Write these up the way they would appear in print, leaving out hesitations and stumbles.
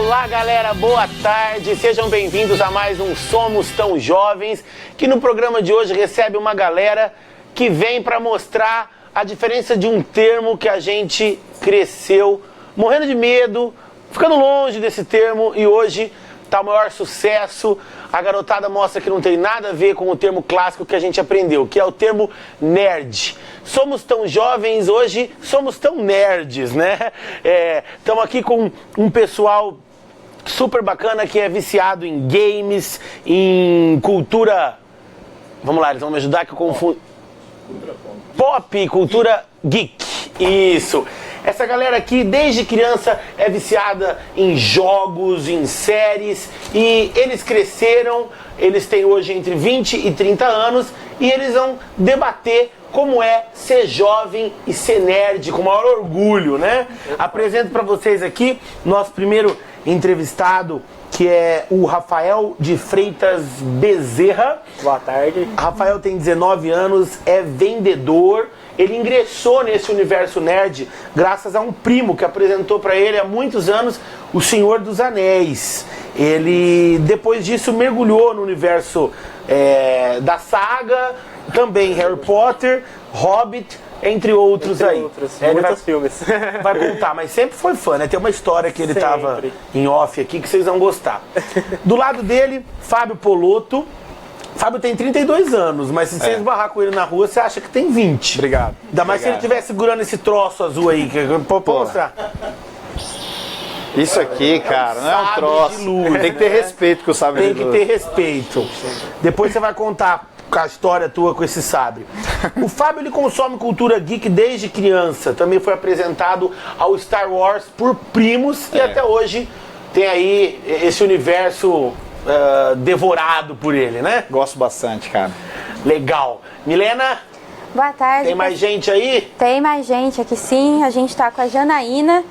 Olá, galera, boa tarde. Sejam bem-vindos a mais um Somos Tão Jovens, que no programa de hoje recebe uma galera que vem para mostrar a diferença de um termo que a gente cresceu morrendo de medo, ficando longe desse termo, e hoje tá o maior sucesso. A garotada mostra que não tem nada a ver com o termo clássico que a gente aprendeu, que é o termo nerd. Somos tão jovens, hoje somos tão nerds, né? Estamos aqui com um pessoal super bacana que é viciado em games, em cultura... Vamos lá, eles vão me ajudar que eu confundo... Pop, cultura geek. Isso. Essa galera aqui, desde criança, é viciada em jogos, em séries, e eles cresceram, eles têm hoje entre 20 e 30 anos, e eles vão debater como é ser jovem e ser nerd, com o maior orgulho, né? Apresento para vocês aqui nosso primeiro entrevistado, que é o Rafael de Freitas Bezerra. Boa tarde. Rafael tem 19 anos, é vendedor. Ele ingressou nesse universo nerd graças a um primo que apresentou para ele há muitos anos O Senhor dos Anéis. Ele, depois disso, mergulhou no universo da saga, também Harry Potter, Hobbit, entre outros aí. Muitos filmes. Vai contar, mas sempre foi fã, né? Tem uma história que ele tava em off aqui que vocês vão gostar. Do lado dele, Fábio Polotto. Fábio tem 32 anos, mas se você esbarrar com ele na rua, você acha que tem 20. Obrigado. Ainda mais se ele estiver segurando esse troço azul aí, que eu posso mostrar. Isso aqui, cara, não é um troço. De luz, tem que ter respeito com o sabre Tem de que luz. ter respeito. Depois você vai contar a história tua com esse sabre. O Fábio, ele consome cultura geek desde criança. Também foi apresentado ao Star Wars por primos e até hoje tem aí esse universo devorado por ele, né? Gosto bastante, cara. Legal. Milena? Boa tarde. Tem mais gente aí? Tem mais gente aqui sim. A gente está com a Janaína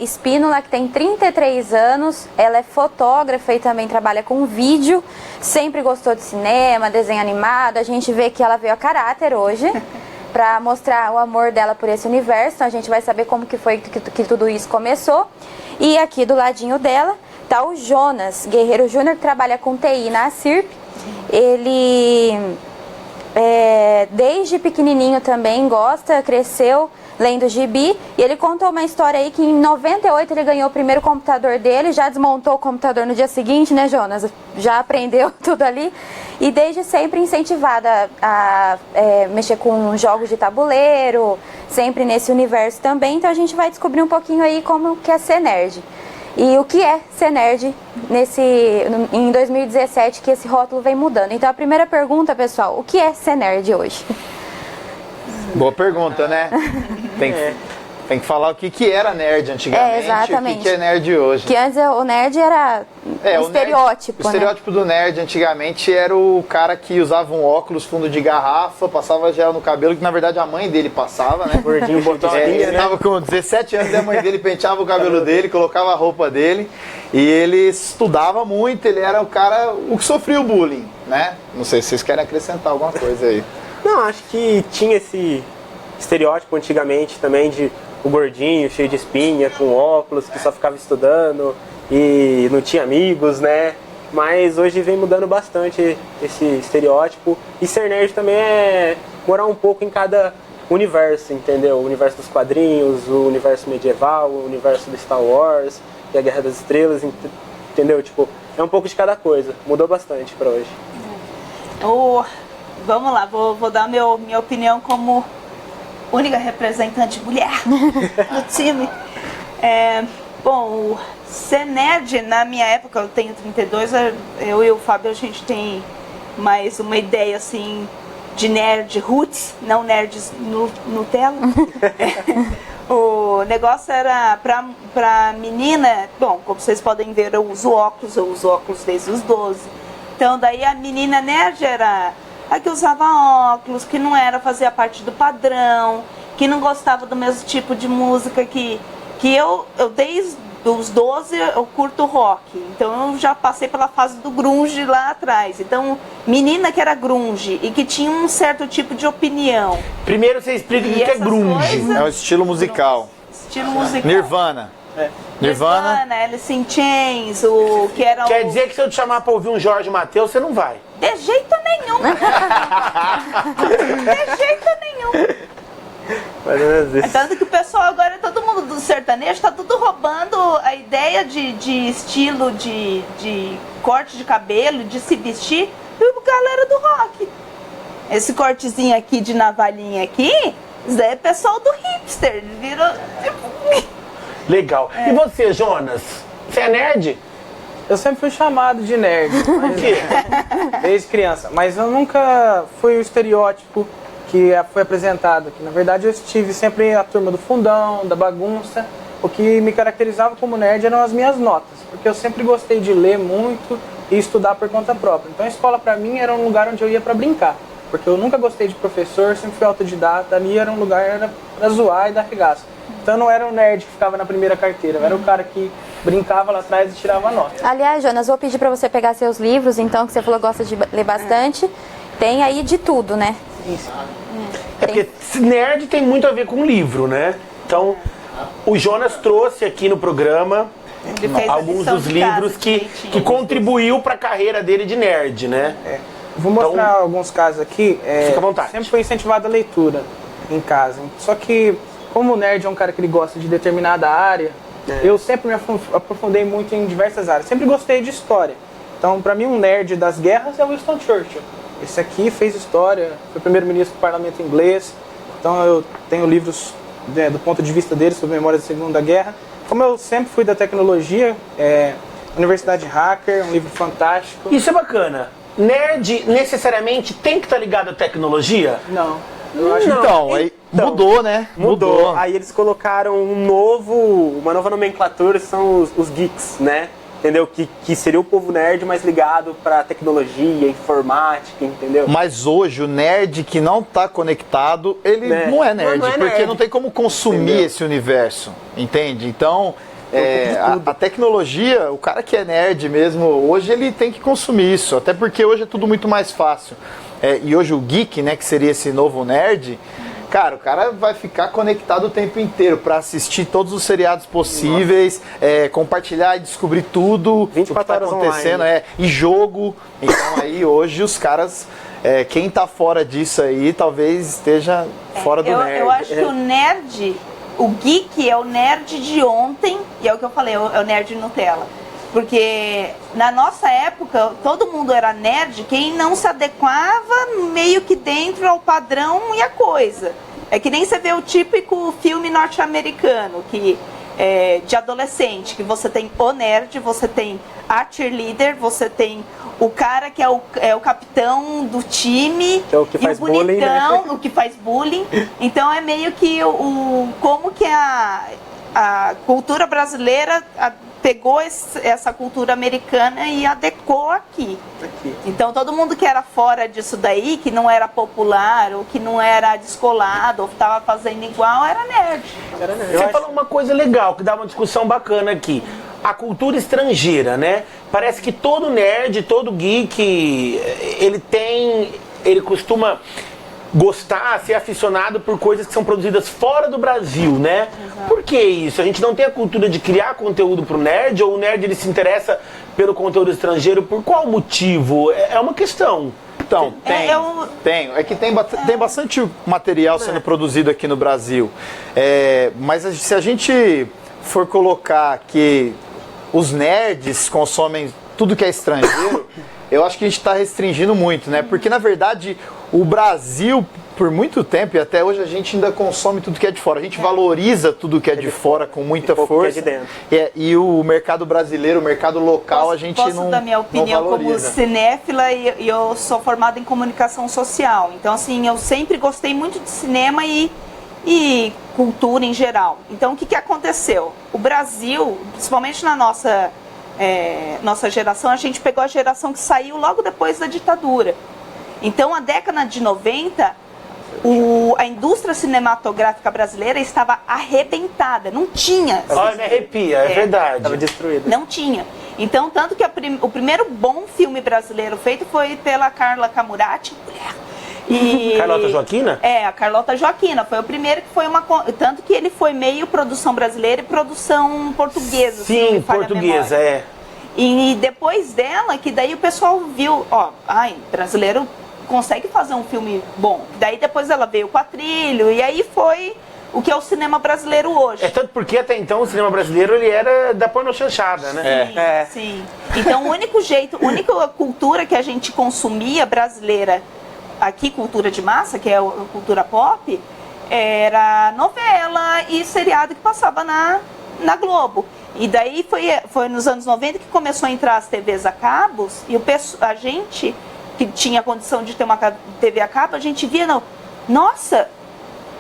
Espínola, que tem 33 anos. Ela é fotógrafa e também trabalha com vídeo. Sempre gostou de cinema, desenho animado. A gente vê que ela veio a caráter hoje para mostrar o amor dela por esse universo. Então a gente vai saber como que foi que tudo isso começou. E aqui do ladinho dela tá o Jonas Guerreiro Júnior, que trabalha com TI na CIRP. Ele... desde pequenininho também gosta, cresceu lendo gibi, e ele contou uma história aí que em 98 ele ganhou o primeiro computador dele, já desmontou o computador no dia seguinte, né, Jonas? Já aprendeu tudo ali, e desde sempre incentivada a mexer com jogos de tabuleiro, sempre nesse universo também. Então a gente vai descobrir um pouquinho aí como que é ser nerd. E o que é ser nerd em 2017, que esse rótulo vem mudando. Então a primeira pergunta, pessoal, o que é ser nerd hoje? Boa pergunta, né? Tem que falar o que era nerd antigamente exatamente. e o que é nerd hoje. Que antes o nerd era um estereótipo, O estereótipo do nerd antigamente era o cara que usava um óculos fundo de garrafa, passava gel no cabelo, que na verdade a mãe dele passava, né? Gordinho, botolinha, ele né? tava com 17 anos e a mãe dele penteava o cabelo dele, colocava a roupa dele, e ele estudava muito, ele era o que sofria o bullying, né? Não sei se vocês querem acrescentar alguma coisa aí. Não, acho que tinha esse estereótipo antigamente também de o gordinho, cheio de espinha, com óculos, que só ficava estudando e não tinha amigos, né? Mas hoje vem mudando bastante esse estereótipo. E ser nerd também é morar um pouco em cada universo, entendeu? O universo dos quadrinhos, o universo medieval, o universo do Star Wars e a Guerra das Estrelas, entendeu? Tipo, é um pouco de cada coisa. Mudou bastante pra hoje. Vamos lá, vou dar minha opinião como única representante mulher do time. Bom, ser nerd, na minha época, eu tenho 32, eu e o Fábio, a gente tem mais uma ideia, assim, de nerd roots, não nerds Nutella. O negócio era pra menina, bom, como vocês podem ver, eu uso óculos desde os 12. Então, daí a menina nerd era a que usava óculos, que não fazia parte do padrão, que não gostava do mesmo tipo de música que eu desde os 12 eu curto rock. Então eu já passei pela fase do grunge lá atrás. Então, menina que era grunge e que tinha um certo tipo de opinião. Primeiro você explica o que é grunge. É um estilo musical. Estilo musical. Nirvana. Nirvana. Alice in Chains, o que era Quer dizer que se eu te chamar pra ouvir um Jorge Mateus, você não vai? De jeito nenhum. De jeito nenhum. Mais ou menos isso. Tanto que o pessoal agora, todo mundo do sertanejo, tá tudo roubando a ideia de estilo, de corte de cabelo, de se vestir, do galera do rock. Esse cortezinho aqui de navalhinha aqui, isso daí é pessoal do hipster, virou... Legal. E você, Jonas? Você é nerd? Eu sempre fui chamado de nerd, desde criança. Mas eu nunca fui o estereótipo que foi apresentado aqui. Na verdade, eu estive sempre a turma do fundão, da bagunça. O que me caracterizava como nerd eram as minhas notas, porque eu sempre gostei de ler muito e estudar por conta própria. Então a escola para mim era um lugar onde eu ia para brincar, porque eu nunca gostei de professor, sempre fui autodidata, ali era um lugar para zoar e dar regaço. Então eu não era o nerd que ficava na primeira carteira, eu era o cara que brincava lá atrás e tirava nota. Aliás, Jonas, vou pedir para você pegar seus livros, então, que você falou que gosta de ler bastante. Tem aí de tudo, né? Isso. É porque nerd tem muito a ver com livro, né? Então, o Jonas trouxe aqui no programa Ele fez a alguns lição dos de livros casa que direitinho. contribuiu para a carreira dele de nerd, né? Vou mostrar alguns casos aqui. Fica à vontade. Sempre foi incentivada a leitura em casa. Só que, como o nerd é um cara que ele gosta de determinada área, eu sempre me aprofundei muito em diversas áreas. Sempre gostei de história. Então, para mim, um nerd das guerras é o Winston Churchill. Esse aqui fez história, foi primeiro-ministro do parlamento inglês. Então, eu tenho livros do ponto de vista dele sobre memórias da Segunda Guerra. Como eu sempre fui da tecnologia, Universidade Hacker, um livro fantástico. Isso é bacana. Nerd necessariamente tem que estar ligado à tecnologia? Não. Eu acho Então, aí mudou, né? Mudou. Aí eles colocaram uma nova nomenclatura, são os geeks, né? Entendeu? Que seria o povo nerd mais ligado pra tecnologia, informática, entendeu? Mas hoje o nerd que não tá conectado, ele Né? não é nerd, Não é porque nerd. não tem como consumir Entendeu? esse universo, entende? Então, a tecnologia, o cara que é nerd mesmo, hoje ele tem que consumir isso, até porque hoje é tudo muito mais fácil. E hoje o geek, né, que seria esse novo nerd, cara, o cara vai ficar conectado o tempo inteiro para assistir todos os seriados possíveis, compartilhar e descobrir tudo o que 24 tá horas acontecendo, online. e jogo. Então aí hoje os caras, quem tá fora disso aí, talvez esteja fora do nerd. Eu acho que o nerd, o geek é o nerd de ontem, e é o que eu falei, é o nerd Nutella. Porque na nossa época, todo mundo era nerd, quem não se adequava meio que dentro ao padrão e a coisa. É que nem você vê o típico filme norte-americano, que de adolescente, que você tem o nerd, você tem a cheerleader, você tem o cara que é o capitão do time, Que é o que faz e o bonitão, bullying, né? o que faz bullying. Então é meio que como que a cultura brasileira pegou essa cultura americana e adequou aqui. Então todo mundo que era fora disso daí, que não era popular, ou que não era descolado, ou estava fazendo igual, era nerd. Você falou uma coisa legal, que dá uma discussão bacana aqui. A cultura estrangeira, né? Parece que todo nerd, todo geek, ele costuma gostar, ser aficionado por coisas que são produzidas fora do Brasil, né? Exato. Por que isso? A gente não tem a cultura de criar conteúdo pro nerd, ou o nerd ele se interessa pelo conteúdo estrangeiro por qual motivo? É uma questão. Então, tem. É que tem bastante material sendo produzido aqui no Brasil. Mas se a gente for colocar que os nerds consomem tudo que é estrangeiro, eu acho que a gente está restringindo muito, né? Porque, na verdade, o Brasil, por muito tempo, e até hoje, a gente ainda consome tudo que é de fora. A gente valoriza tudo que é de fora com muita força. Que é de dentro. E o mercado brasileiro, o mercado local, a gente posso não dar minha opinião não como valoriza. cinéfila, e eu sou formada em comunicação social. Então, assim, eu sempre gostei muito de cinema e cultura em geral. Então, o que aconteceu? O Brasil, principalmente na nossa geração, a gente pegou a geração que saiu logo depois da ditadura. Então, a década de 90, a indústria cinematográfica brasileira estava arrebentada, não tinha. Olha, me arrepia, é verdade. Estava destruída. Não tinha. Então, tanto que o primeiro bom filme brasileiro feito foi pela Carla Camurati, mulher. E, Carlota Joaquina? A Carlota Joaquina. Foi o primeiro que foi tanto que ele foi meio produção brasileira e produção portuguesa. se não Sim, me falha a portuguesa, memória. E depois dela, que daí o pessoal viu, brasileiro consegue fazer um filme bom. Daí depois ela veio com a Trilho, e aí foi o que é o cinema brasileiro hoje. Tanto porque até então o cinema brasileiro ele era da pornochanchada, né? Sim. Então o único jeito, a única cultura que a gente consumia brasileira, aqui cultura de massa, que é a cultura pop, era novela e seriado que passava na Globo. E daí foi nos anos 90 que começou a entrar as TVs a cabos, e a gente que tinha condição de ter uma TV a cabo, a gente via, nossa,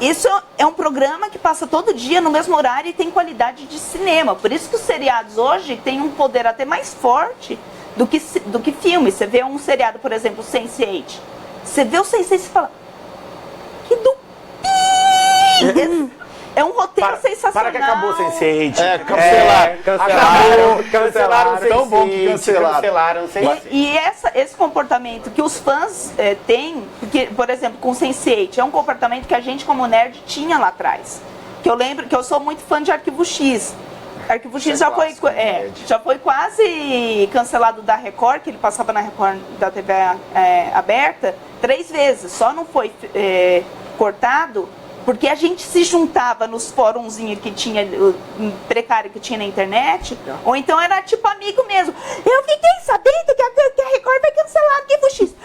isso é um programa que passa todo dia no mesmo horário e tem qualidade de cinema. Por isso que os seriados hoje têm um poder até mais forte do que filme. Você vê um seriado, por exemplo, Sense8. Você vê o Sense8 e fala, que do... É um roteiro sensacional. Para que acabou Sense8. Cancelaram o Sense8. Tão bom que cancelaram o Sense8. E esse comportamento que os fãs têm, porque, por exemplo, com o Sense8, é um comportamento que a gente como nerd tinha lá atrás. Que eu lembro que eu sou muito fã de Arquivo X. Arquivo X já foi quase cancelado da Record, que ele passava na Record da TV aberta, 3 vezes. Só não foi cortado porque a gente se juntava nos fórumzinhos que tinha, precário que tinha na internet, ou então era tipo amigo mesmo. Eu fiquei sabendo que a Record vai cancelar o Arquivo X.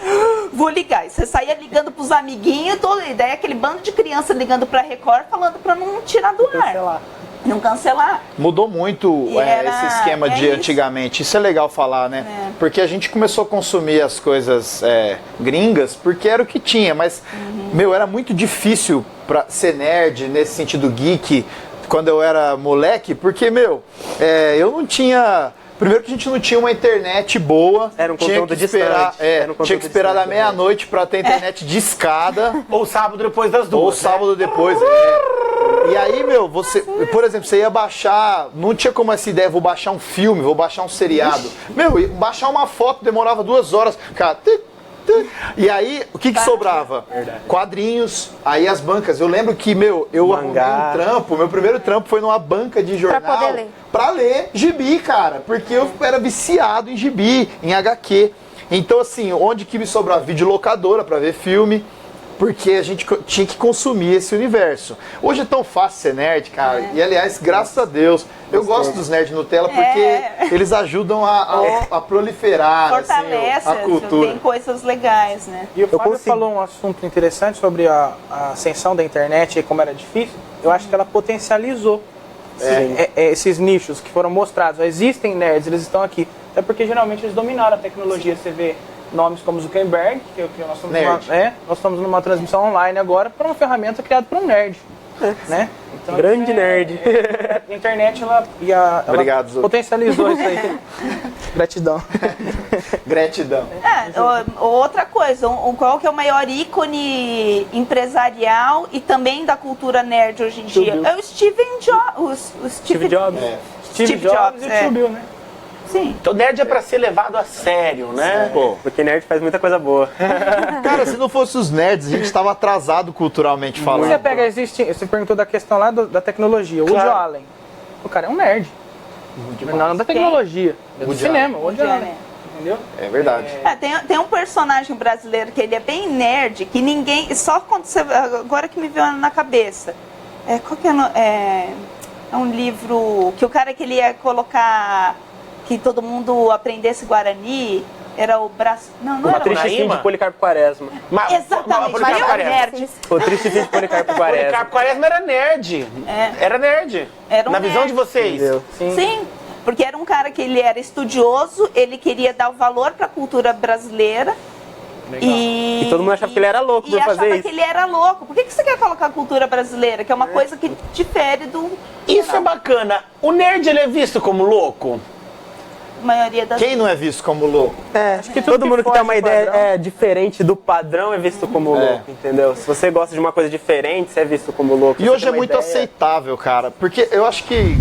Vou ligar. E você saía ligando pros amiguinhos, e daí aquele bando de criança ligando pra Record, falando pra não tirar do ar. Não cancelar. Mudou muito esse esquema de antigamente. Isso é legal falar, né? Porque a gente começou a consumir as coisas gringas porque era o que tinha. Mas, era muito difícil pra ser nerd, nesse sentido geek, quando eu era moleque. Porque, eu não tinha... Primeiro que a gente não tinha uma internet boa. Era um conteúdo distante. Tinha que esperar da meia-noite pra ter internet de escada. Ou sábado depois das 2. Ou sábado depois, E aí, você, por exemplo, você ia baixar, não tinha como essa ideia, vou baixar um filme, vou baixar um seriado. Baixar uma foto demorava 2 horas, cara. E aí, o que sobrava? Verdade. Quadrinhos, aí as bancas. Eu lembro que, eu arrumei um trampo, meu primeiro trampo foi numa banca de jornal. Pra poder ler. Pra ler gibi, cara, porque eu era viciado em gibi, em HQ. Então, assim, onde que me sobrava? Videolocadora pra ver filme. Porque a gente tinha que consumir esse universo. Hoje é tão fácil ser nerd, cara. E, aliás, graças a Deus, eu gosto dos nerds Nutella porque eles ajudam a proliferar Fortalece, a cultura. Tem coisas legais, né? E o Fábio falou um assunto interessante sobre a ascensão da internet e como era difícil. Eu acho que ela potencializou esses nichos que foram mostrados. Existem nerds, eles estão aqui. Até porque geralmente eles dominaram a tecnologia. Você vê nomes como Zuckerberg, que nós estamos numa transmissão online agora para uma ferramenta criada por um nerd. Né? Então, grande nerd. A internet ela Obrigado, potencializou isso aí. Gratidão. Gratidão. Outra coisa, qual que é o maior ícone empresarial e também da cultura nerd hoje em dia? É o Steve Jobs. Steve Jobs. Steve Jobs e o Tio Bill, né? Sim. Então nerd é pra ser levado a sério, né? Pô, porque nerd faz muita coisa boa. Cara, se não fosse os nerds, a gente estava atrasado culturalmente falando. Você pega, você perguntou da questão lá da tecnologia. O Woody Allen. O cara é um nerd. Não da tecnologia, do cinema. O Woody Allen. Entendeu? É verdade. Tem um personagem brasileiro que ele é bem nerd, que ninguém... Só quando você... Agora que me veio na cabeça. Qual que é um livro que o cara que ele ia colocar... que todo mundo aprendesse Guarani, era o braço... Não era o triste fim de Policarpo Quaresma. Exatamente, mas eu nerd. O triste fim de Policarpo Quaresma. Policarpo Quaresma era nerd. Era nerd. Era um Na visão nerd. de vocês. Sim, porque era um cara que ele era estudioso, ele queria dar o valor para a cultura brasileira. E todo mundo achava que ele era louco por fazer achava isso. que ele era louco. Por que você quer colocar a cultura brasileira, que é uma coisa que difere do... Isso é bacana. O nerd, ele é visto como louco? maioria das Quem não é visto como louco? Acho que todo mundo que tem uma ideia diferente do padrão é visto como louco, entendeu? Se você gosta de uma coisa diferente, você é visto como louco. E hoje é muito aceitável, cara, porque eu acho que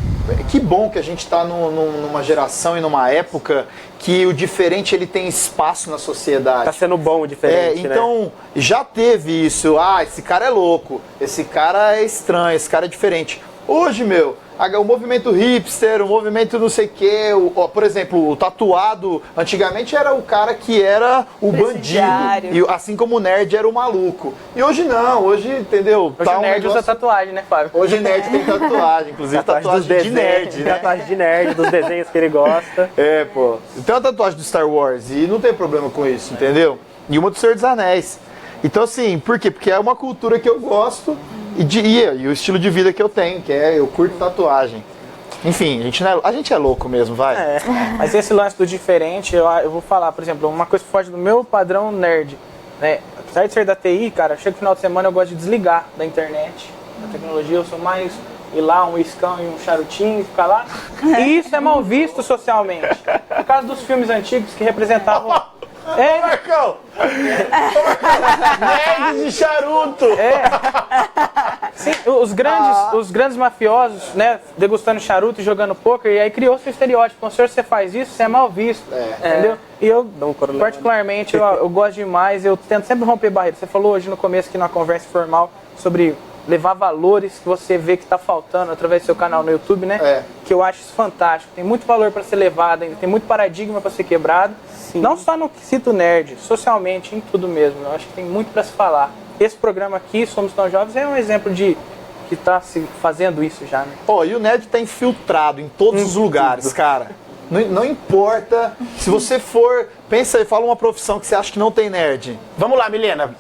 que bom que a gente está numa geração e numa época que o diferente ele tem espaço na sociedade. Tá sendo bom o diferente, então, né? já teve isso. Esse cara é louco, esse cara é estranho, esse cara é diferente. Hoje, o movimento hipster, o movimento não sei o quê, por exemplo, o tatuado, antigamente era o cara que era o bandido, e assim como o nerd era o maluco. E hoje não, hoje, entendeu? Hoje o nerd usa tatuagem, né, Fábio? Hoje o nerd tem tatuagem, inclusive tatuagem de nerd, né? Tatuagem de nerd, dos desenhos que ele gosta. Pô. Tem uma tatuagem do Star Wars e não tem problema com isso, entendeu? E uma do Senhor dos Anéis. Então, assim, por quê? Porque é uma cultura que eu gosto e o estilo de vida que eu tenho, que eu curto tatuagem. Enfim, a gente é louco mesmo, vai. Mas esse lance do diferente, eu vou falar, por exemplo, uma coisa que foge do meu padrão nerd, né? Apesar de ser da TI, cara, chega no final de semana eu gosto de desligar da internet, da tecnologia, eu sou mais ir lá, um iscão e um charutinho e ficar lá. E isso é mal visto socialmente. Por causa dos filmes antigos que representavam... Marcão! Nerd de charuto! Sim, os grandes mafiosos, né, degustando charuto e jogando pôquer, e aí criou-se um estereótipo. Então, se você faz isso, você é mal visto. Entendeu? E eu, particularmente, eu gosto demais, eu tento sempre romper barreiras. Você falou hoje no começo, aqui numa conversa informal, sobre levar valores que você vê que está faltando através do seu canal no YouTube, né? Que eu acho isso fantástico. Tem muito valor para ser levado ainda, tem muito paradigma para ser quebrado. Sim. Não só no quesito nerd, socialmente, em tudo mesmo. Eu acho que tem muito para se falar. Esse programa aqui, Somos Tão Jovens, é um exemplo de que está se fazendo isso já, né? E o nerd está infiltrado em todos os lugares, cara. Não importa. Se você for... Pensa aí, fala uma profissão que você acha que não tem nerd. Vamos lá, Milena.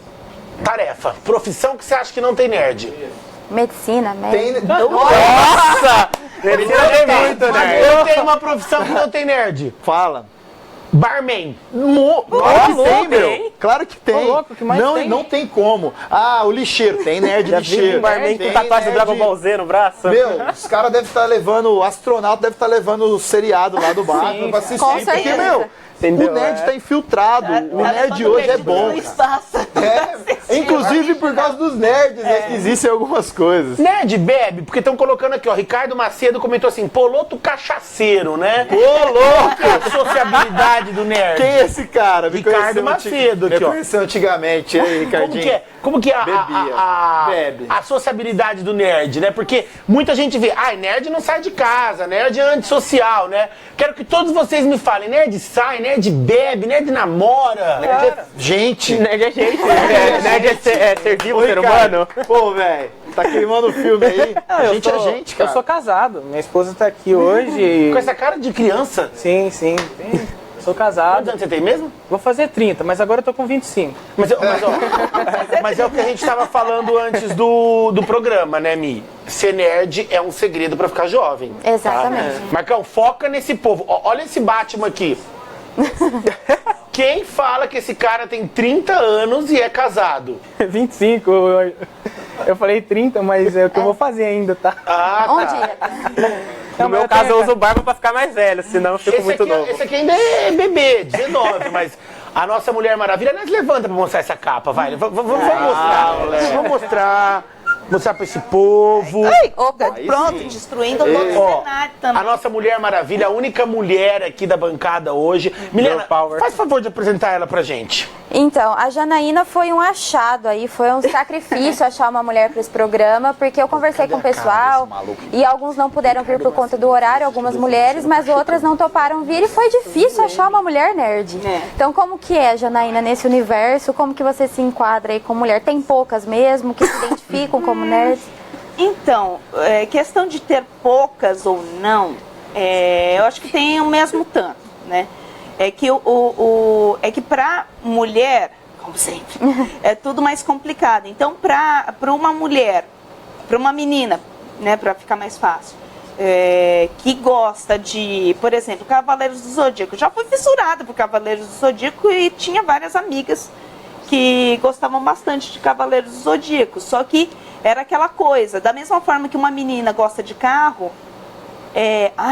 Tarefa. Profissão que você acha que não tem nerd. Medicina, médico. Nossa! Medicina tem muito nerd. Eu tenho uma profissão que não tem nerd. Fala. Barman. Claro que tem, meu. Claro que tem. Louco, que mais tem? Não tem como. O lixeiro. Tem nerd lixeiro. Um barman com tatuagem do Dragon Ball Z no braço. Os caras devem estar levando, o astronauta deve estar levando o seriado lá do barco pra assistir. Com certeza. O nerd está infiltrado. O nerd hoje é bom. Inclusive por causa dos nerds, que existem algumas coisas. Nerd bebe, porque estão colocando aqui, Ricardo Macedo comentou assim, Poloto cachaceiro, né? Louco! A sociabilidade do nerd. Quem é esse cara? Ricardo Macedo aqui, Me conheceu antigamente, hein, Ricardinho? Como que é Bebe. a sociabilidade do nerd, né? Porque muita gente vê, nerd não sai de casa, nerd é antissocial, né? Quero que todos vocês me falem, nerd sai, nerd bebe, nerd namora. Nerd é gente. Nerd é gente. Nerd é ser vivo, ser humano. Pô, velho, tá queimando o filme aí. A gente é gente, cara. Eu sou casado, minha esposa tá aqui hoje. Com essa cara de criança? Sim. Sou casado. Quantos anos você tem mesmo? Vou fazer 30, mas agora eu tô com 25. Mas é o que a gente tava falando antes do programa, né, Mi? Ser nerd é um segredo pra ficar jovem. Exatamente. Marcão, foca nesse povo. Olha esse Batman aqui. Quem fala que esse cara tem 30 anos e é casado? 25, eu falei 30, mas é o que eu vou fazer ainda, tá? Onde? No meu caso, eu uso barba pra ficar mais velho, senão eu fico muito novo. Esse aqui ainda é bebê, 19, mas a nossa Mulher Maravilha, nós levanta pra mostrar essa capa, vai. Vamos mostrar. Vamos mostrar pra esse povo. Opa, pronto, destruindo todo o cenário também. A nossa Mulher Maravilha, a única mulher aqui da bancada hoje. Milena, faz favor de apresentar ela pra gente. Então, a Janaína foi um achado aí, foi um sacrifício achar uma mulher para esse programa, porque eu conversei com o pessoal e alguns não puderam vir por conta do horário, algumas mulheres, mas outras não toparam vir e foi difícil achar uma mulher nerd. Então, como que é, Janaína, nesse universo? Como que você se enquadra aí como mulher? Tem poucas mesmo que se identificam como nerds? Então, questão de ter poucas ou não, eu acho que tem o mesmo tanto, né? É que para mulher, como sempre, é tudo mais complicado. Então, para uma mulher, para uma menina, né, para ficar mais fácil, que gosta de, por exemplo, Cavaleiros do Zodíaco. Já fui fissurada por Cavaleiros do Zodíaco e tinha várias amigas que gostavam bastante de Cavaleiros do Zodíaco. Só que era aquela coisa, da mesma forma que uma menina gosta de carro,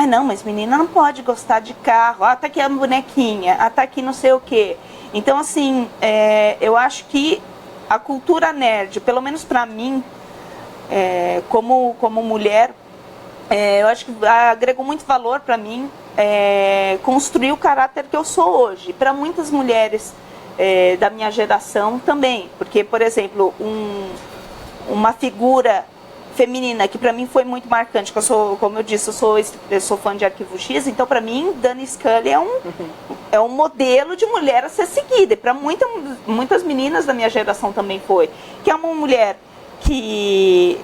não, mas menina não pode gostar de carro, tá aqui a bonequinha, tá aqui não sei o quê. Então, assim, eu acho que a cultura nerd, pelo menos pra mim, como mulher, eu acho que agregou muito valor para mim, construir o caráter que eu sou hoje. Para muitas mulheres da minha geração também, porque, por exemplo, uma figura feminina que para mim foi muito marcante, que eu sou, como eu disse, eu sou fã de Arquivo X, então para mim Dani Scully é um modelo de mulher a ser seguida, e para muitas meninas da minha geração também foi, que é uma mulher que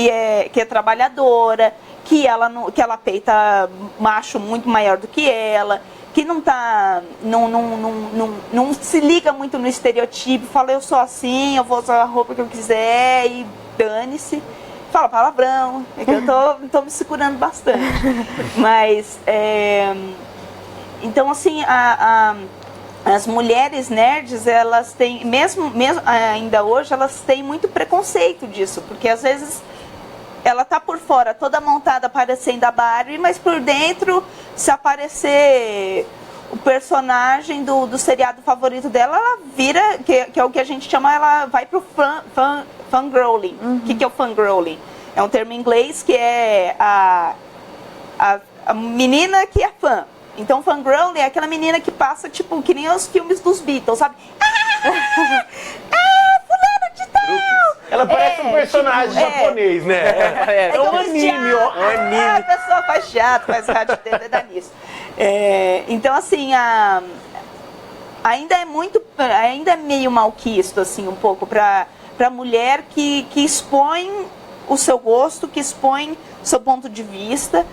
é trabalhadora, que ela peita macho muito maior do que ela, que não se liga muito no estereotipo, fala eu sou assim, eu vou usar a roupa que eu quiser e dane-se. Fala palavrão, é que eu tô me segurando bastante. Mas, então assim, as mulheres nerds, elas têm, mesmo ainda hoje, elas têm muito preconceito disso, porque às vezes ela tá por fora toda montada parecendo a Barbie, mas por dentro, se aparecer o personagem do seriado favorito dela, ela vira, que é o que a gente chama, ela vai pro fangirling. O que é o fangirling? É um termo em inglês que é a menina que é fã. Então, fangirling é aquela menina que passa, tipo, que nem os filmes dos Beatles, sabe? Fulano de tal! Ela parece um personagem japonês, né? É um anime, ó. É um anime. A pessoa faz teatro, faz rádio, TV, dá nisso. Então, assim, ainda é meio malquisto, assim, um pouco, pra mulher que expõe o seu gosto, que expõe o seu ponto de vista,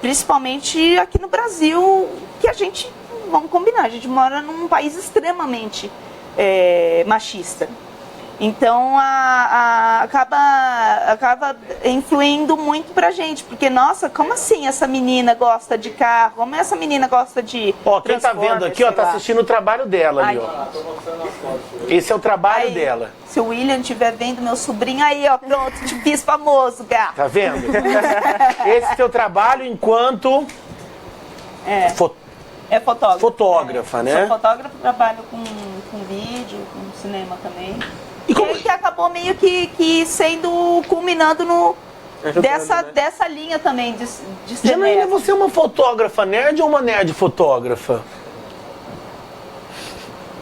principalmente aqui no Brasil, que a gente, vamos combinar, a gente mora num país extremamente machista. Então acaba influindo muito pra gente, porque nossa, como assim essa menina gosta de carro? Como essa menina gosta de quem tá vendo aqui, ó, tá assistindo o trabalho dela ali, ó. Esse é o trabalho dela. Se o William estiver vendo meu sobrinho aí, ó, pronto, te fiz famoso, gato. Tá vendo? Esse é o teu trabalho enquanto fotógrafa, né? Sou fotógrafa, trabalho com vídeo, com cinema também. E que acabou meio que sendo, culminando dessa linha também de ser Janaína, nerd. você é uma fotógrafa nerd ou uma nerd fotógrafa?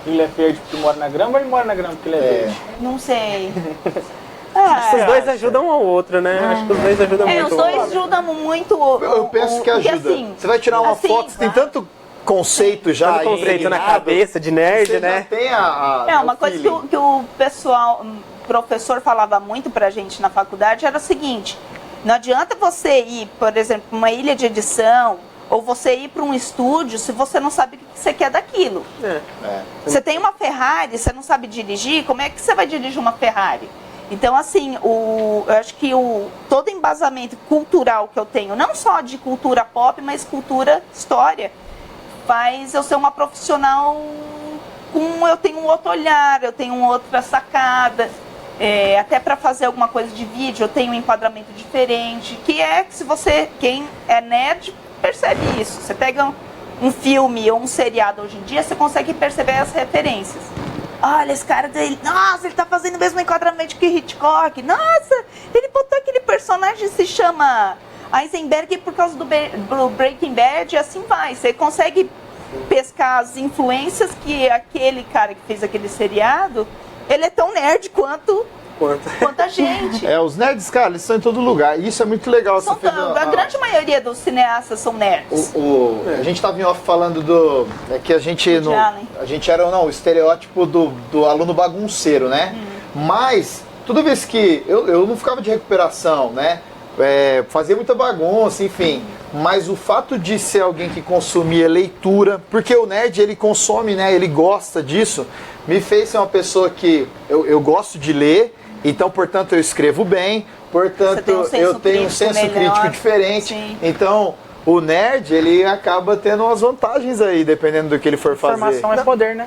Ele é verde porque mora na grama ou ele mora na grama porque ele é verde? Não sei. Os dois ajudam um ao outro, né? Acho que os dois ajudam muito. Os dois ajudam muito. Eu penso que ajuda. Assim, você vai tirar uma foto, você tem tanto conceito já. Tanto conceito na cabeça de nerd, você né? Já tem uma coisa que o professor falava muito pra gente na faculdade era o seguinte: não adianta você ir, por exemplo, para uma ilha de edição ou você ir para um estúdio se você não sabe o que você quer daquilo. Você tem uma Ferrari, você não sabe dirigir, como é que você vai dirigir uma Ferrari? Então, assim, eu acho que todo embasamento cultural que eu tenho, não só de cultura pop, mas cultura, história, faz eu ser uma profissional eu tenho um outro olhar, eu tenho uma outra sacada, até para fazer alguma coisa de vídeo eu tenho um enquadramento diferente, quem é nerd percebe isso. Você pega um filme ou um seriado hoje em dia, você consegue perceber as referências. Olha, esse cara dele, nossa, ele tá fazendo o mesmo enquadramento que Hitchcock, nossa, ele botou aquele personagem que se chama Heisenberg por causa do Breaking Bad, e assim vai. Você consegue pescar as influências que aquele cara que fez aquele seriado, ele é tão nerd quanto a gente. Os nerds, cara, eles estão em todo lugar. E isso é muito legal. A grande maioria dos cineastas são nerds. A gente estava em off falando que a gente era o estereótipo do aluno bagunceiro, né? Mas, toda vez que eu não ficava de recuperação, né? Fazia muita bagunça, enfim. Mas o fato de ser alguém que consumia leitura, porque o nerd ele consome, né? Ele gosta disso, me fez ser uma pessoa que eu gosto de ler, então, portanto, eu escrevo bem, portanto, eu tenho um senso crítico diferente. Sim. Então, o nerd ele acaba tendo umas vantagens aí, dependendo do que ele for fazer. Informação é poder, né?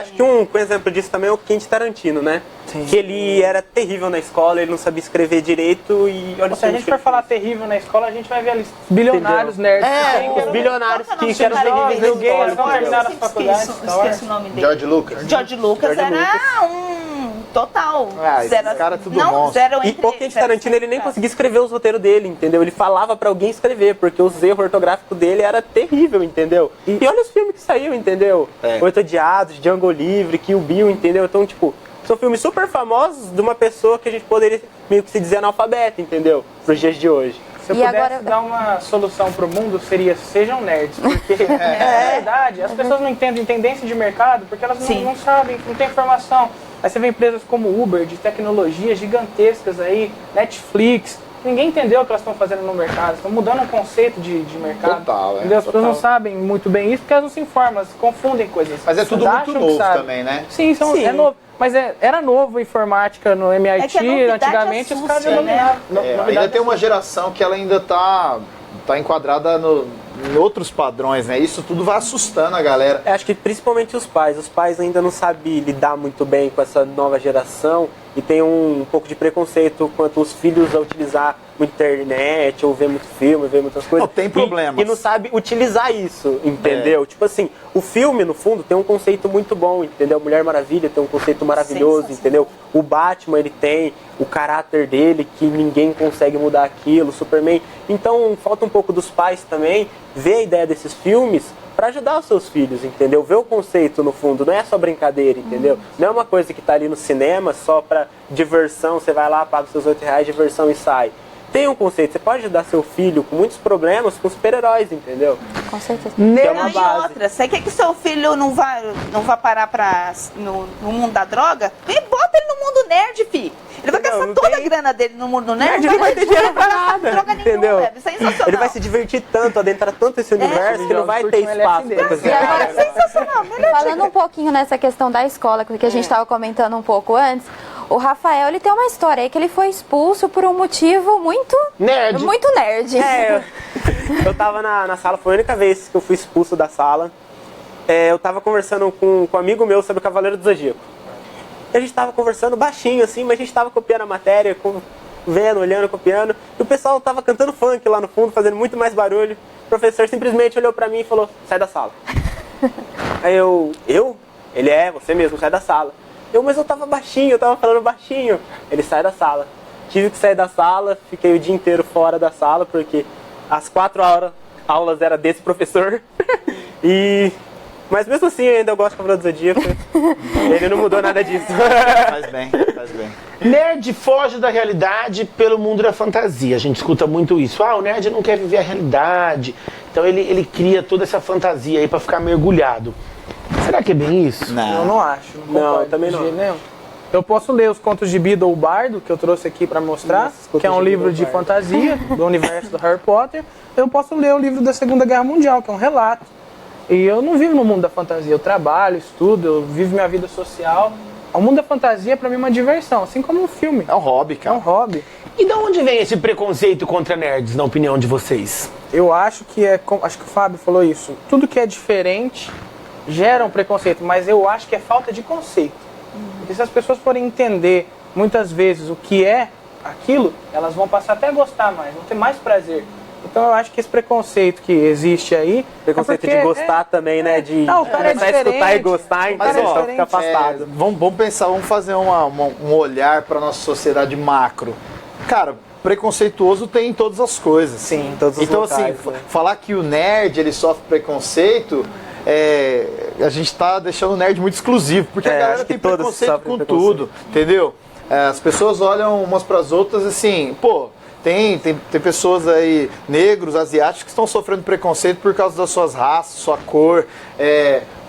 Acho que um exemplo disso também é o Quentin Tarantino, né? Sim. Que ele era terrível na escola, ele não sabia escrever direito e olha. Se a gente for falar terrível na escola, a gente vai ver ali bilionários nerds. Os bilionários que eram terríveis na escola, vão terminar a faculdade. Esqueci o nome dele. George Lucas. George Lucas era um Total. Esses caras tudo não, monstro. zero E entre o Quentin Tarantino, ele nem conseguia escrever os roteiros dele, entendeu? Ele falava pra alguém escrever, porque os erros ortográficos dele era terrível, entendeu? E olha os filmes que saíram, entendeu? Oito Odiados, Django Livre, Kill Bill, entendeu? Então, tipo, são filmes super famosos de uma pessoa que a gente poderia meio que se dizer analfabeta, entendeu? Pros dias de hoje. Se eu E pudesse agora- dar uma solução pro mundo, seria sejam nerds. Porque, na verdade, as pessoas não entendem tendência de mercado porque elas não sabem, não têm informação. Aí você vê empresas como Uber, de tecnologia gigantescas aí, Netflix. Ninguém entendeu o que elas estão fazendo no mercado. Estão mudando um conceito de mercado. Total, entendeu? As pessoas não sabem muito bem isso porque elas não se informam, elas confundem coisas. Mas é tudo Elas muito acham que novo sabem. também, né? Sim, é novo. Mas era novo a informática no MIT, que a novidade antigamente os caras já assusta, né? dominavam. Ainda tem uma geração que ela ainda tá enquadrada em outros padrões, né? Isso tudo vai assustando a galera. Acho que principalmente os pais. Os pais ainda não sabem lidar muito bem com essa nova geração e tem um pouco de preconceito quanto os filhos a utilizar muita internet, ou ver muito filme, ver muitas coisas. Não, tem problemas. E não sabe utilizar isso, entendeu? Tipo assim, o filme, no fundo, tem um conceito muito bom, entendeu? Mulher Maravilha tem um conceito maravilhoso, entendeu? O Batman, ele tem o caráter dele, que ninguém consegue mudar aquilo, Superman. Então, falta um pouco dos pais também ver a ideia desses filmes para ajudar os seus filhos, entendeu? Ver o conceito no fundo, não é só brincadeira, entendeu? Não é uma coisa que tá ali no cinema só para diversão, você vai lá, paga os seus R$8, diversão e sai. Tem um conceito, você pode ajudar seu filho com muitos problemas com super-heróis, entendeu? Com certeza. Que é uma Não, e base. outra, você quer que seu filho não vá parar no mundo da droga? E bota ele no mundo nerd, fi. Ele vai gastar não toda tem- a grana dele no mundo nerd. Ele não vai ter dinheiro pra nada, droga entendeu? nenhuma, é sensacional. Ele vai se divertir tanto, adentrar tanto esse universo que não vai ter espaço pra fazer. E agora, Sensacional, melhor falando um pouquinho nessa questão da escola, que a gente estava comentando um pouco antes, o Rafael, ele tem uma história aí que ele foi expulso por um motivo muito Nerd. Muito nerd. Eu tava na sala, foi a única vez que eu fui expulso da sala. Eu tava conversando com um amigo meu sobre o Cavaleiro do Zodíaco. E a gente tava conversando baixinho assim, mas a gente tava copiando a matéria, vendo, olhando, copiando. E o pessoal tava cantando funk lá no fundo, fazendo muito mais barulho. O professor simplesmente olhou pra mim e falou, sai da sala. Aí eu? Ele você mesmo, sai da sala. Mas eu tava baixinho, eu tava falando baixinho. Ele sai da sala. Tive que sair da sala, fiquei o dia inteiro fora da sala, porque as 4 aulas era desse professor. Mas mesmo assim, eu ainda gosto de Cavaleiro do Zodíaco. Ele não mudou nada disso. Faz bem, faz bem. Nerd foge da realidade pelo mundo da fantasia. A gente escuta muito isso. O nerd não quer viver a realidade. Então ele cria toda essa fantasia aí pra ficar mergulhado. Será que é bem isso? Eu não acho. Não, Não, concordo também de não. jeito nenhum. Eu posso ler os contos de Bido ou Bardo, que eu trouxe aqui pra mostrar, Nossa, que é um contos de livro Bido de ou Bardo. fantasia do universo do Harry Potter. Eu posso ler o livro da Segunda Guerra Mundial, que é um relato. E eu não vivo no mundo da fantasia. Eu trabalho, estudo, eu vivo minha vida social. O mundo da fantasia, pra mim, é uma diversão, assim como um filme. É um hobby, É um cara. hobby. E de onde vem esse preconceito contra nerds, na opinião de vocês? Eu acho que acho que o Fábio falou isso. Tudo que é diferente gera um preconceito, mas eu acho que é falta de conceito. Porque se as pessoas forem entender muitas vezes o que é aquilo, elas vão passar até a gostar mais, vão ter mais prazer. Então eu acho que esse preconceito que existe aí... Preconceito é porque de gostar também, né? De Não, o cara é começar a escutar e diferente. gostar, O cara então é fica diferente. afastado. Vamos pensar, vamos fazer um olhar para nossa sociedade macro. Cara, preconceituoso tem em todas as coisas. Sim, em todos os então, locais, assim, né? falar que o nerd ele sofre preconceito, a gente está deixando o nerd muito exclusivo, porque a galera acho que tem todos preconceito sofrem com preconceito. tudo, entendeu? As pessoas olham umas para as outras assim, pô. Tem pessoas aí, negros, asiáticos, que estão sofrendo preconceito por causa das suas raças, sua cor.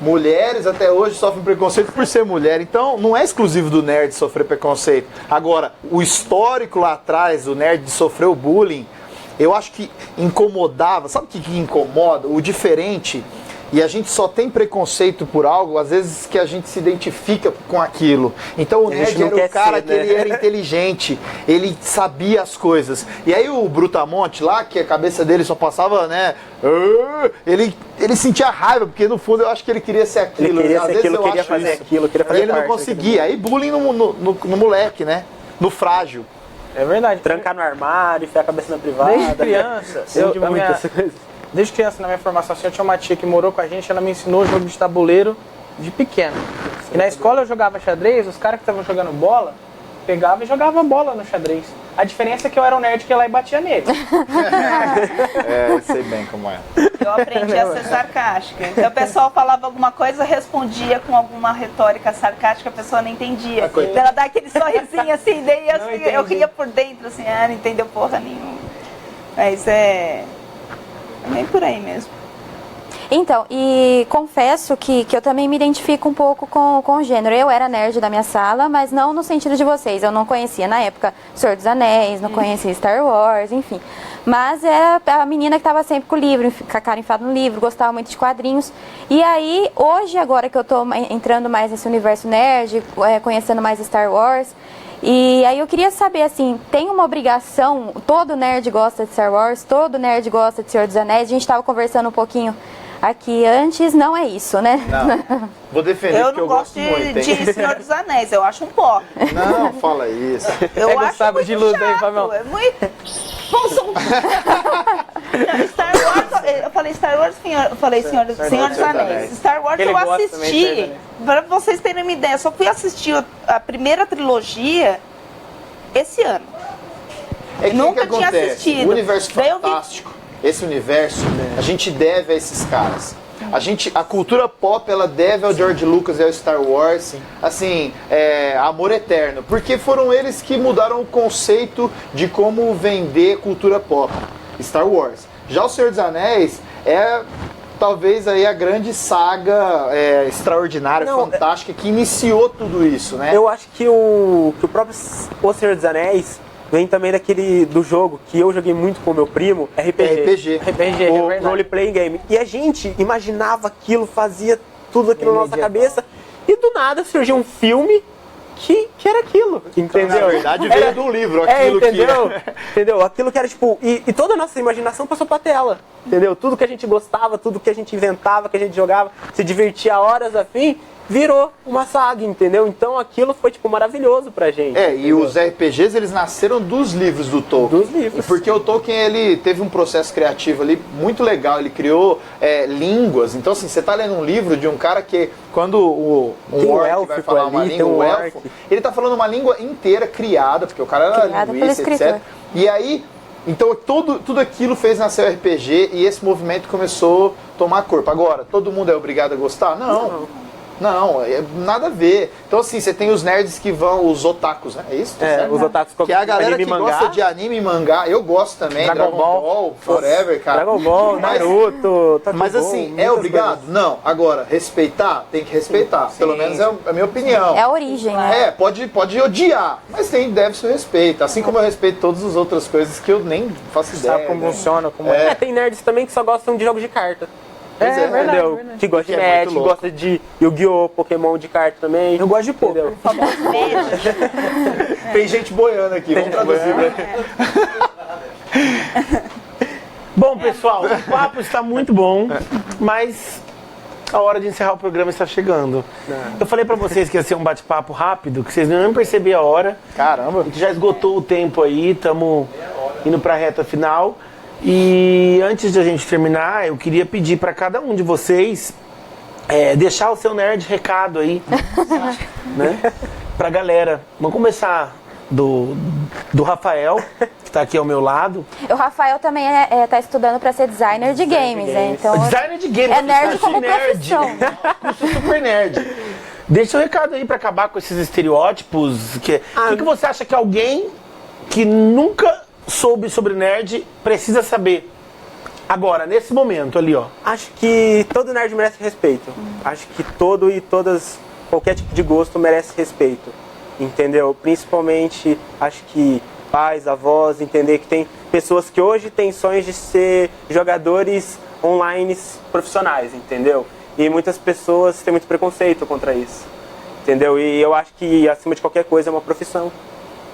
Mulheres até hoje sofrem preconceito por ser mulher. Então, não é exclusivo do nerd sofrer preconceito. Agora, o histórico lá atrás, o nerd sofreu bullying, eu acho que incomodava. Sabe o que incomoda? O diferente. E a gente só tem preconceito por algo, às vezes, que a gente se identifica com aquilo. Então o A gente nerd não era o quer cara ser, que né? ele era inteligente, ele sabia as coisas. E aí o Brutamonte lá, que a cabeça dele só passava, né? Ele sentia raiva, porque no fundo eu acho que ele queria ser aquilo. Ele queria Às ser vezes aquilo, eu queria acho fazer isso. aquilo, queria fazer E ele não parte conseguia. Aí bullying no moleque, né? No frágil. É verdade. Trancar no armário, enfiar a cabeça na privada. Desde criança, Sente muito essa coisa. desde criança na minha formação, assim, eu tinha uma tia que morou com a gente, ela me ensinou o jogo de tabuleiro de pequeno. E na escola eu jogava xadrez, os caras que estavam jogando bola, pegava e jogava bola no xadrez. A diferença é que eu era um nerd que ia lá e batia nele. Eu sei bem como é. Eu aprendi a ser sarcástica. Então o pessoal falava alguma coisa, respondia com alguma retórica sarcástica, a pessoa não entendia. Ela dá aquele sorrisinho assim, daí eu ria por dentro, assim, não entendeu porra nenhuma. Mas é bem por aí mesmo. Então, e confesso que eu também me identifico um pouco com o gênero. Eu era nerd da minha sala, mas não no sentido de vocês. Eu não conhecia na época Senhor dos Anéis, não conhecia Star Wars, enfim. Mas era a menina que estava sempre com o livro, com a cara enfada no livro, gostava muito de quadrinhos. E aí, hoje, agora que eu estou entrando mais nesse universo nerd, conhecendo mais Star Wars, e aí eu queria saber, assim, tem uma obrigação, todo nerd gosta de Star Wars, todo nerd gosta de Senhor dos Anéis, a gente estava conversando um pouquinho aqui antes, não é isso, né? Não. Vou defender porque eu gosto muito. de Senhor dos Anéis, eu acho um porre. Não, fala isso. Eu acho sabre muito de luz chato, aí, Fabião. é muito... Não, Star Wars, eu falei Star Wars, eu falei Senhor dos Anéis. Star Wars Ele eu gosta assisti, pra vocês terem uma ideia, só fui assistir a primeira trilogia esse ano. É que Nunca que tinha acontece? assistido. O universo Daí eu vi- fantástico, esse universo, a gente deve a esses caras. A cultura pop, ela deve ao George Lucas e ao Star Wars, assim, amor eterno. Porque foram eles que mudaram o conceito de como vender cultura pop. Star Wars. Já o Senhor dos Anéis é talvez aí a grande saga extraordinária, fantástica, que iniciou tudo isso, né? Eu acho que o próprio O Senhor dos Anéis vem também do jogo que eu joguei muito com o meu primo, RPG. O Role Playing Game. E a gente imaginava aquilo, fazia tudo aquilo na nossa cabeça, e do nada surgiu um filme que era aquilo, entendeu? Na verdade veio do livro, aquilo entendeu? Entendeu? Aquilo que era tipo, e toda a nossa imaginação passou pra tela, entendeu? Tudo que a gente gostava, tudo que a gente inventava, que a gente jogava, se divertia horas a fim, virou uma saga, entendeu? Então aquilo foi tipo maravilhoso pra gente. E os RPGs, eles nasceram dos livros do Tolkien. Dos livros. Porque o Tolkien, ele teve um processo criativo ali muito legal, ele criou línguas. Então assim, você tá lendo um livro de um cara que, quando um orc vai falar uma língua, um elfo, ele tá falando uma língua inteira criada, porque o cara era linguista, etc. E aí, então tudo aquilo fez nascer o RPG e esse movimento começou a tomar corpo. Agora, todo mundo é obrigado a gostar? Não, nada a ver. Então assim, você tem os nerds que vão, os otakus, né? É isso? Os otakus que é a galera que gosta de anime e mangá. Eu gosto também, Dragon Ball, Forever, cara. Dragon Ball, Naruto, mas assim, é obrigado? Não. Agora, respeitar, tem que respeitar. Sim. Pelo menos é a minha opinião. É a origem, né? Pode odiar, mas deve ser respeito. Assim como eu respeito todas as outras coisas que eu nem faço ideia. Sabe como funciona, como Tem nerds também que só gostam de jogos de carta. Verdade. Que gosta de Magic, que gosta de Yu-Gi-Oh!, Pokémon de carta também. Eu gosto de pouco. Tem gente boiando aqui, vamos traduzir. Bom, pessoal, o papo está muito bom, mas a hora de encerrar o programa está chegando. Eu falei pra vocês que ia ser um bate-papo rápido, que vocês não iam perceber a hora. Caramba. A gente já esgotou o tempo aí, estamos indo pra reta final. E antes de a gente terminar, eu queria pedir para cada um de vocês deixar o seu nerd recado aí, né? Pra galera. Vamos começar do Rafael, que tá aqui ao meu lado. O Rafael também tá estudando para ser designer de games, né? Então, designer de games. É nerd como profissão. Super nerd. Deixa um recado aí para acabar com esses estereótipos. O que você acha que alguém que nunca soube sobre nerd precisa saber agora, nesse momento ali, ó? Acho que todo nerd merece respeito. Acho que qualquer tipo de gosto merece respeito, entendeu? Principalmente, acho que pais, avós, entender que tem pessoas que hoje têm sonhos de ser jogadores online profissionais, entendeu? E muitas pessoas têm muito preconceito contra isso, entendeu? E eu acho que acima de qualquer coisa é uma profissão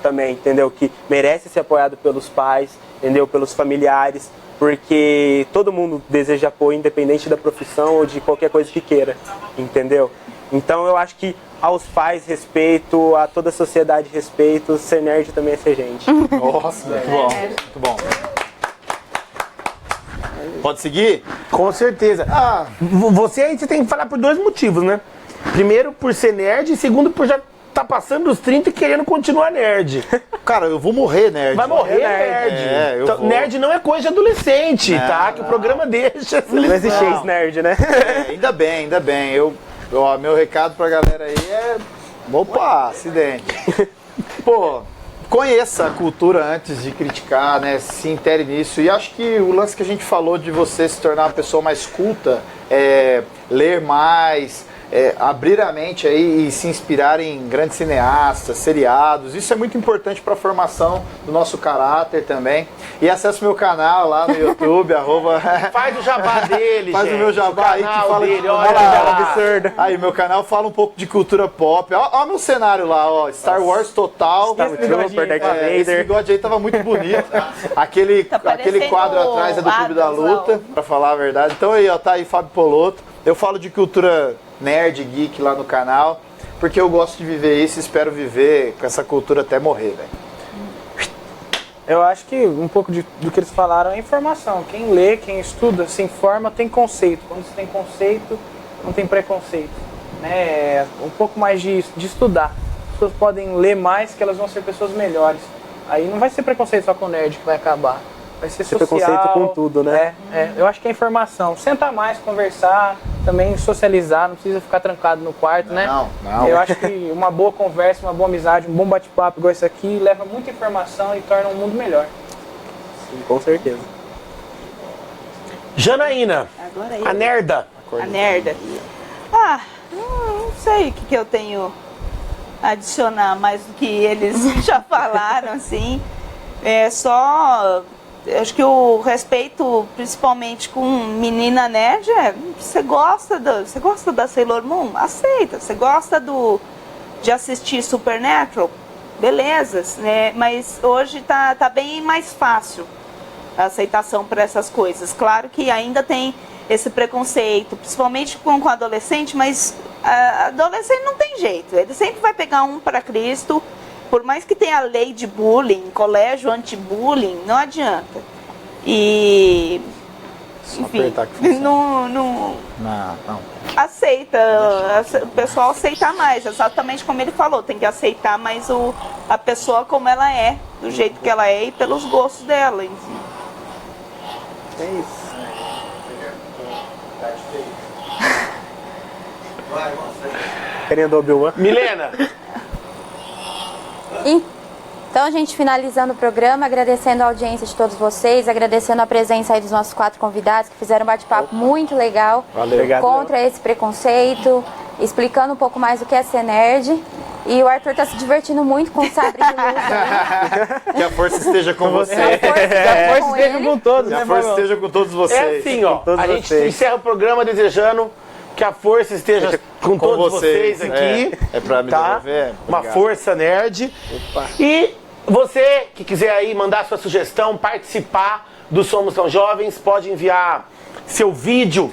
também, entendeu? Que merece ser apoiado pelos pais, entendeu? Pelos familiares, porque todo mundo deseja apoio, independente da profissão ou de qualquer coisa que queira, entendeu? Então eu acho que aos pais respeito, a toda a sociedade respeito, ser nerd também é ser gente. Nossa, muito bom. Pode seguir? Com certeza. Você aí tem que falar por dois motivos, né? Primeiro, por ser nerd, e segundo, por já tá passando dos 30 e querendo continuar nerd. Cara, eu vou morrer nerd. Vai morrer nerd. Eu Então, vou. nerd não é coisa de adolescente, tá? Que o programa deixa. Não existe ex-nerd, né? Ainda bem, ainda bem. Ó, meu recado pra galera aí é... Opa, acidente. Pô, conheça a cultura antes de criticar, né? Se intere nisso. E acho que o lance que a gente falou de você se tornar uma pessoa mais culta, ler mais, abrir a mente aí e se inspirar em grandes cineastas, seriados. Isso é muito importante para a formação do nosso caráter também. E acesse meu canal lá no YouTube, Faz o jabá dele, Faz gente. o meu jabá aí que canal fala dele, de olha cultura lá. absurda. Aí, meu canal fala um pouco de cultura pop. Ó meu cenário lá, ó. Star Wars total. Stormtrooper, Darth Esse Vader. bigode aí tava muito bonito. Aquele parecendo quadro atrás é do Clube da Adams, Luta, ó. pra falar a verdade. Então aí, ó, tá aí Fábio Polotto. Eu falo de cultura nerd, geek lá no canal, porque eu gosto de viver isso e espero viver com essa cultura até morrer, velho. Eu acho que um pouco do que eles falaram é informação. Quem lê, quem estuda, se informa, tem conceito. Quando você tem conceito, não tem preconceito. Né? Um pouco mais de estudar. As pessoas podem ler mais, que elas vão ser pessoas melhores. Aí não vai ser preconceito só com o nerd que vai acabar. Vai ser social. Preconceito com tudo, né? Eu acho que é informação. Sentar mais, conversar, também socializar, não precisa ficar trancado no quarto, né? Não. Eu acho que uma boa conversa, uma boa amizade, um bom bate-papo igual esse aqui, leva muita informação e torna o mundo melhor. Sim, com certeza. Janaína, Agora aí. a nerda. A nerda. Não sei o que eu tenho a adicionar mais do que eles já falaram, assim. Acho que o respeito, principalmente com menina nerd, você gosta da Sailor Moon? Aceita. Você gosta de assistir Supernatural? Beleza, né? Mas hoje tá bem mais fácil a aceitação para essas coisas. Claro que ainda tem esse preconceito, principalmente com adolescente, mas adolescente não tem jeito. Ele sempre vai pegar um para Cristo. Por mais que tenha lei de bullying, colégio anti-bullying, não adianta. E, enfim, não aceita, o pessoal aceita mais, exatamente como ele falou, tem que aceitar mais a pessoa como ela é, do jeito que ela é e pelos gostos dela, enfim. É isso. Querendo Obi-Wan? Milena. Então, a gente finalizando o programa, agradecendo a audiência de todos vocês, agradecendo a presença aí dos nossos 4 convidados que fizeram um bate-papo muito legal. Valeu. Obrigado. Contra esse preconceito, explicando um pouco mais o que é ser nerd. E o Arthur tá se divertindo muito com o sabre de luz. Que a força esteja com você. A força esteja com todos, Que a né, força Marlon? esteja com todos vocês. É assim, ó. todos A gente vocês. encerra o programa desejando que a força esteja com todos vocês aqui. É pra me tá? devolver? Uma Obrigado. força nerd. E você que quiser aí mandar sua sugestão, participar do Somos Tão Jovens, pode enviar seu vídeo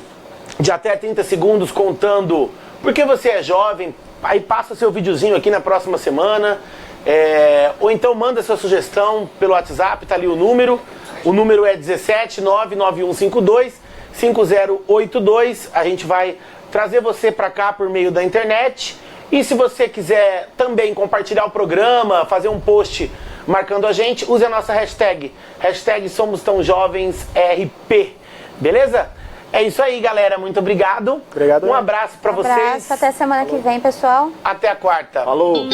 de até 30 segundos contando por que você é jovem. Aí passa seu videozinho aqui na próxima semana. Ou então manda sua sugestão pelo WhatsApp, tá ali o número. O número é 17 99152 5082. A gente vai trazer você para cá por meio da internet. E se você quiser também compartilhar o programa, fazer um post marcando a gente, use a nossa hashtag. Hashtag Somos Tão Jovens RP. Beleza? É isso aí, galera. Muito obrigado. Obrigado. Um abraço para vocês. Até semana que vem, pessoal. Até a quarta. Falou.